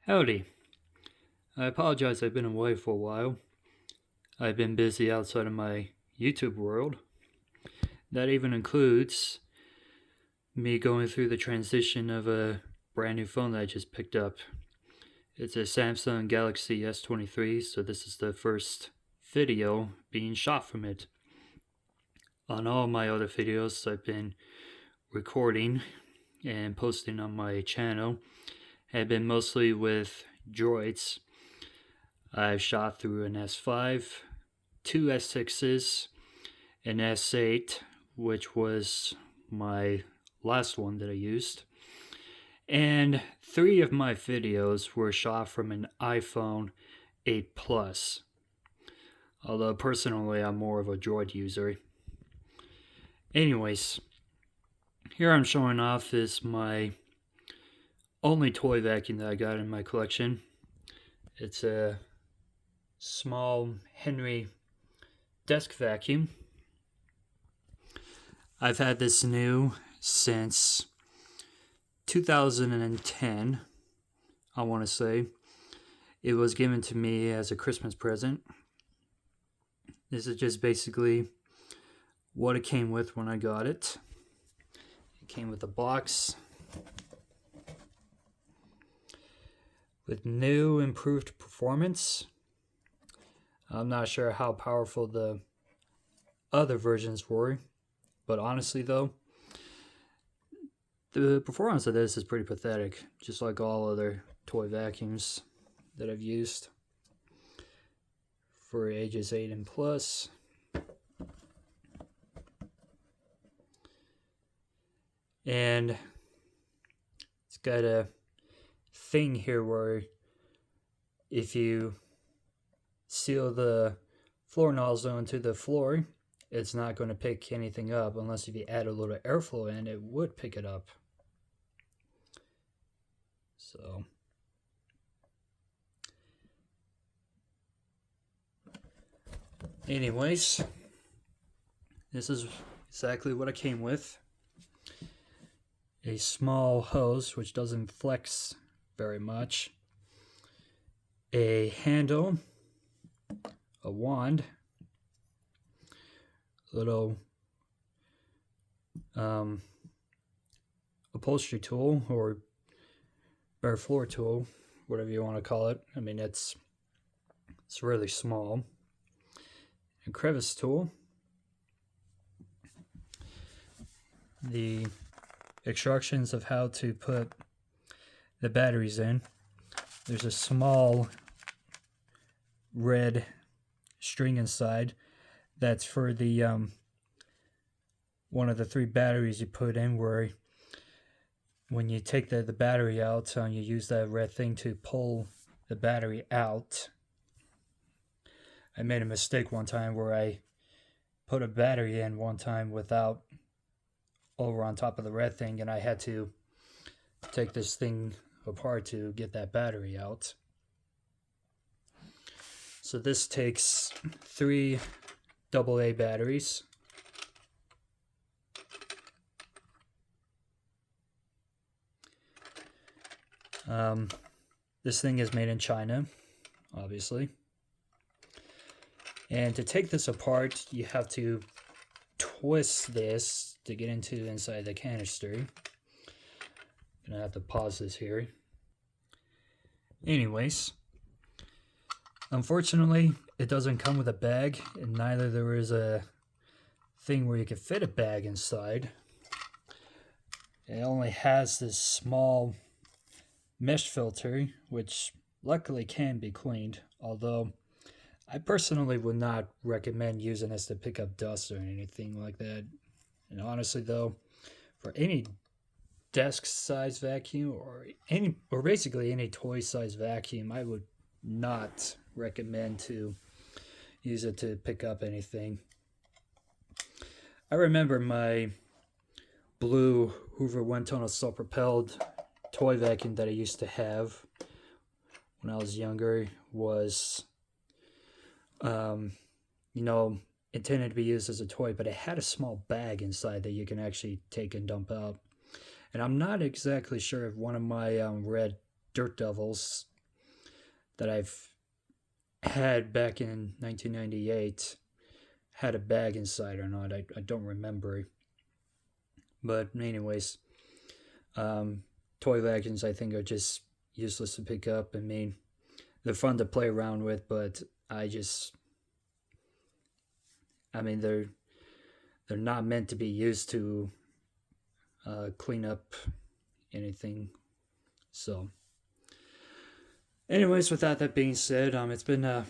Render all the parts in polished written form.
Howdy. I apologize I've been away for a while. I've been busy outside of my YouTube world. That even includes me going through the transition of a brand new phone that I just picked up. It's a Samsung Galaxy S23, so this is the first video being shot from it. On all my other videos I've been recording and posting on my channel have been mostly with droids. I've shot through an S5, two S6s, an S8, which was my last one that I used, and 3 of my videos were shot from an iPhone 8 Plus. Although personally I'm more of a droid user. Anyways, here I'm showing off is my only toy vacuum that I got in my collection. It's a small Henry desk vacuum. I've had this new since 2010, I want to say. It was given to me as a Christmas present. This is just basically what it came with when I got it. It came with a box with new improved performance. I'm not sure how powerful the other versions were, but honestly though, the performance of this is pretty pathetic, just like all other toy vacuums that I've used for ages 8 and plus. And it's got a thing here where if you seal the floor nozzle into the floor, it's not going to pick anything up unless if you add a little airflow in, it would pick it up. So anyways, this is exactly what I came with. A small hose which doesn't flex very much, a handle, a wand, little upholstery tool or bare floor tool, whatever you want to call it. I mean, it's really small. A crevice tool, the instructions of how to put the batteries in. There's a small red string inside that's for the one of the 3 batteries you put in, where when you take the battery out, you use that red thing to pull the battery out. I made a mistake one time where I put a battery in one time without over on top of the red thing, and I had to take this thing apart to get that battery out. So this takes 3 AA batteries. This thing is made in China, obviously. And to take this apart, you have to twist this to get into inside the canister. I'm gonna have to pause this here. Anyways, unfortunately, it doesn't come with a bag, and neither there is a thing where you can fit a bag inside. It only has this small mesh filter, which luckily can be cleaned, although I personally would not recommend using this to pick up dust or anything like that. And honestly though, for any desk size vacuum or basically any toy size vacuum, I would not recommend to use it to pick up anything. I remember my blue Hoover one-tunnel self-propelled toy vacuum that I used to have when I was younger was intended to be used as a toy, but it had a small bag inside that you can actually take and dump out. And I'm not exactly sure if one of my red Dirt Devils that I've had back in 1998 had a bag inside or not. I don't remember. But anyways, toy wagons I think are just useless to pick up. I mean, they're fun to play around with, but they're not meant to be used to clean up anything. So, anyways, with that being said, it's been a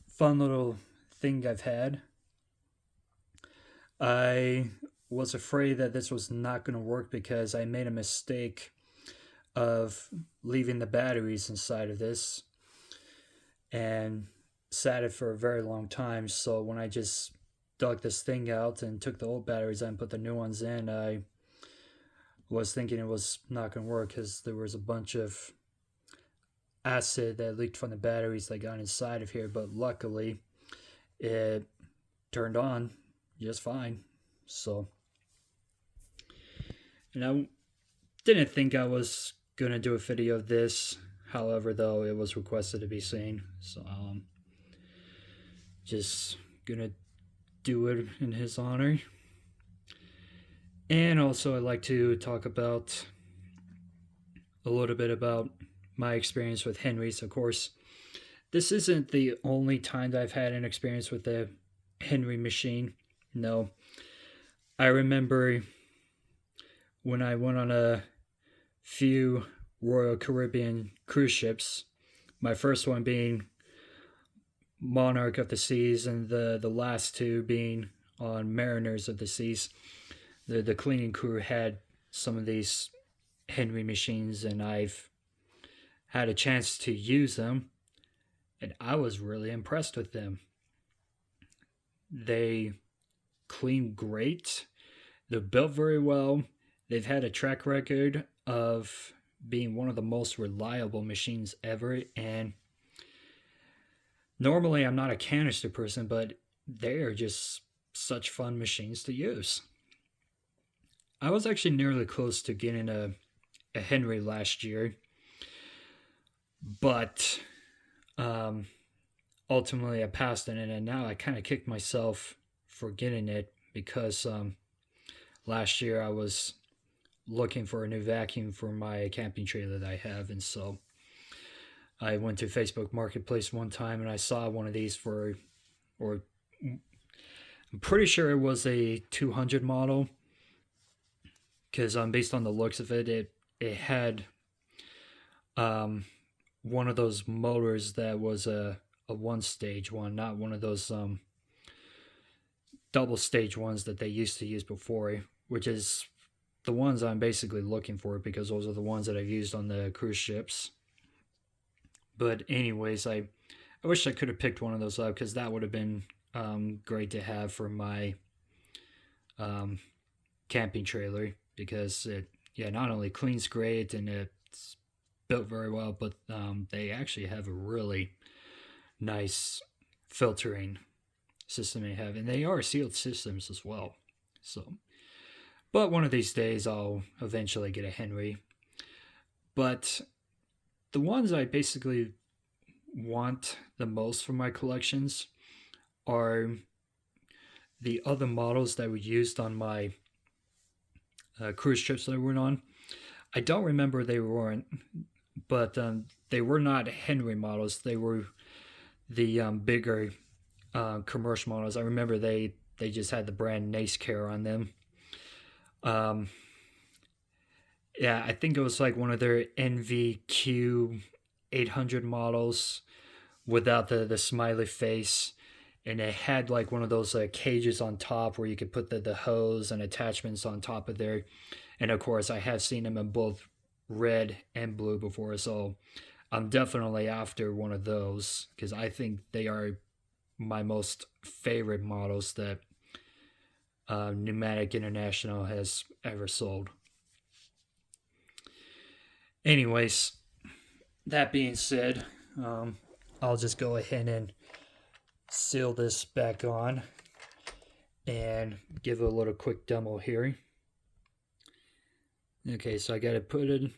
fun little thing I've had. I was afraid that this was not going to work because I made a mistake of leaving the batteries inside of this and sat it for a very long time. So when I just dug this thing out and took the old batteries and put the new ones in, I was thinking it was not going to work because there was a bunch of acid that leaked from the batteries that got inside of here. But luckily, it turned on just fine. So, and I didn't think I was going to do a video of this. However, though, it was requested to be seen. So, just going to do it in his honor. And also, I'd like to talk about a little bit about my experience with Henry's. Of course, this isn't the only time that I've had an experience with the Henry machine. No. I remember when I went on a few Royal Caribbean cruise ships, my first one being Monarch of the Seas and the last two being on Mariners of the Seas. The cleaning crew had some of these Henry machines, and I've had a chance to use them, and I was really impressed with them. They clean great. They're built very well. They've had a track record of being one of the most reliable machines ever, and normally I'm not a canister person, but they are just such fun machines to use. I was actually nearly close to getting a Henry last year, but ultimately I passed on it, and now I kind of kicked myself for getting it because last year I was looking for a new vacuum for my camping trailer that I have, and so I went to Facebook Marketplace one time and I saw one of these or I'm pretty sure it was a 200 model, because based on the looks of it had one of those motors that was a one stage one, not one of those double stage ones that they used to use before, which is the ones I'm basically looking for because those are the ones that I've used on the cruise ships. But anyways, I wish I could have picked one of those up because that would have been great to have for my camping trailer, because it not only cleans great and it's built very well, but they actually have a really nice filtering system they have, and they are sealed systems as well. So, but one of these days I'll eventually get a Henry. But the ones I basically want the most for my collections are the other models that were used on my cruise trips that I went on. I don't remember they weren't, but they were not Henry models. They were the bigger commercial models. I remember they just had the brand NaceCare on them. I think it was like one of their NVQ 800 models without the smiley face, and it had like one of those cages on top where you could put the hose and attachments on top of there. And of course, I have seen them in both red and blue before, so I'm definitely after one of those because I think they are my most favorite models that Pneumatic International has ever sold. Anyways, that being said, I'll just go ahead and seal this back on and give it a little quick demo here. Okay, so I got to put it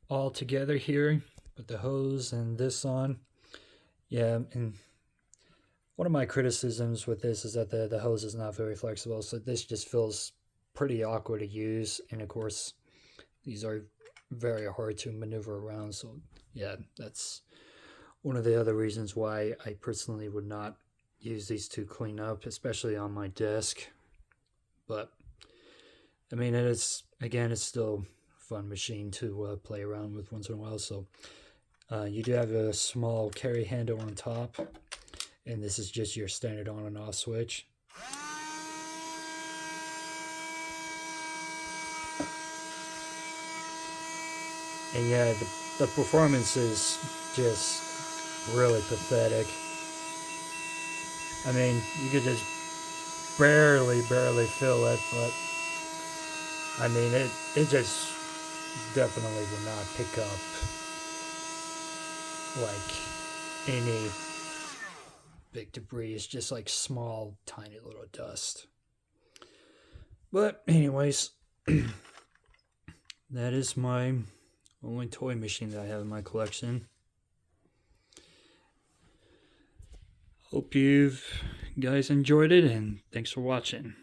all together here with the hose and this on. Yeah, and one of my criticisms with this is that the hose is not very flexible, so this just feels pretty awkward to use. And of course, these are very hard to maneuver around, so yeah, that's one of the other reasons why I personally would not use these to clean up, especially on my desk. But I mean, it's still a fun machine to play around with once in a while. So you do have a small carry handle on top, and this is just your standard on and off switch. And yeah, the performance is just really pathetic. I mean, you could just barely feel it, but I mean, it just definitely will not pick up like any big debris. It's just like small, tiny little dust. But anyways, that is my only toy machine that I have in my collection. Hope you guys enjoyed it, and thanks for watching.